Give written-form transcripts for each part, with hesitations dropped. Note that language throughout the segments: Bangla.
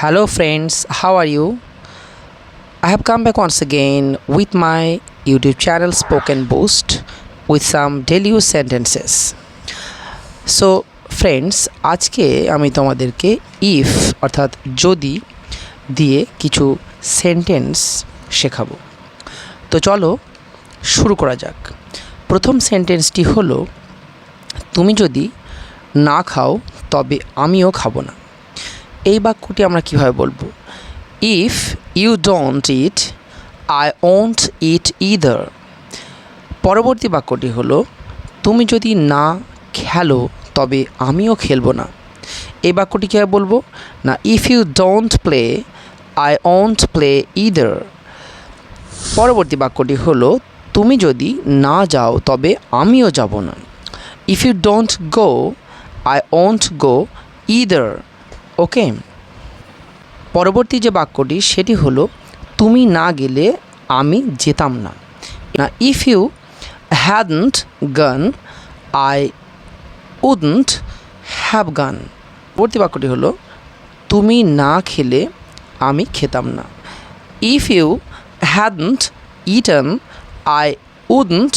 Hello friends, how are you? I have come back once again with my YouTube channel Spoken Boost with some daily use sentences. So friends, আজকে আমি তোমাদেরকে if অর্থাৎ যদি দিয়ে কিছু সেন্টেন্স শেখাবো। তো চলো শুরু করা যাক। প্রথম সেন্টেন্সটি হলো, তুমি যদি না খাও তবে আমিও খাবো না। এই বাক্যটি আমরা কিভাবে বলবো? If you don't eat I won't eat either. পরবর্তী বাক্যটি হলো, তুমি যদি না খেলো তবে আমিও খেলবো না। এই বাক্যটি কীভাবে বলবো? না, if you don't play I won't play either. পরবর্তী বাক্যটি হলো, তুমি যদি না যাও তবে আমিও যাব না। If you don't go I won't go either. Okay, পরবর্তী যে বাক্যটি সেটি হলো, তুমি না গেলে আমি যেতাম না। না, ইফ ইউ হ্যাডন্ট গান আই উডন্ট হ্যাভ গান। পরবর্তী বাক্যটি হলো, তুমি না খেলে আমি খেতাম না। If you hadn't eaten I wouldn't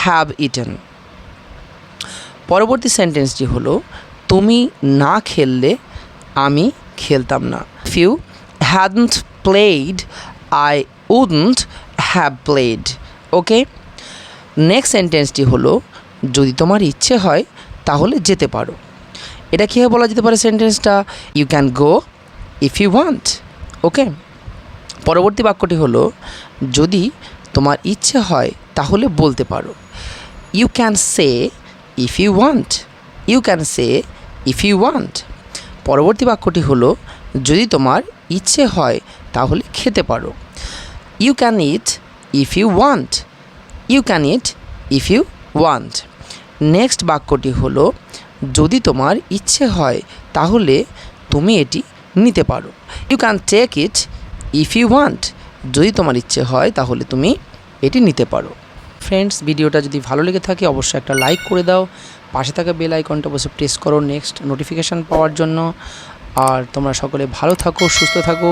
have eaten. পরবর্তী সেন্টেন্সটি হলো, তুমি না খেললে আমি খেলতাম না। If you hadn't played I wouldn't have played. Okay, next সেন্টেন্সটি হলো, যদি তোমার ইচ্ছে হয় তাহলে যেতে পারো। এটা কীভাবে বলা যেতে পারে সেন্টেন্সটা? You can go if you want. Okay, পরবর্তী বাক্যটি হলো, যদি তোমার ইচ্ছে হয় তাহলে বলতে পারো। You can say if you want. You can say if you want. পরবর্তী বাক্যটি হলো, যদি তোমার ইচ্ছে হয় তাহলে খেতে পারো। You can eat if you want. You can eat if you want. Next বাক্যটি হলো, যদি তোমার ইচ্ছে হয় তাহলে তুমি এটি নিতে পারো। You can take it if you want. যদি তোমার ইচ্ছে হয় তাহলে তুমি এটি নিতে পারো। ফ্রেন্ডস, ভিডিওটা যদি ভালো লেগে থাকে অবশ্যই একটা লাইক করে দাও। পাশে থাকা বেল আইকনটা অবশ্যই প্রেস করো নেক্সট নোটিফিকেশান পাওয়ার জন্য। আর তোমরা সকলে ভালো থাকো, সুস্থ থাকো।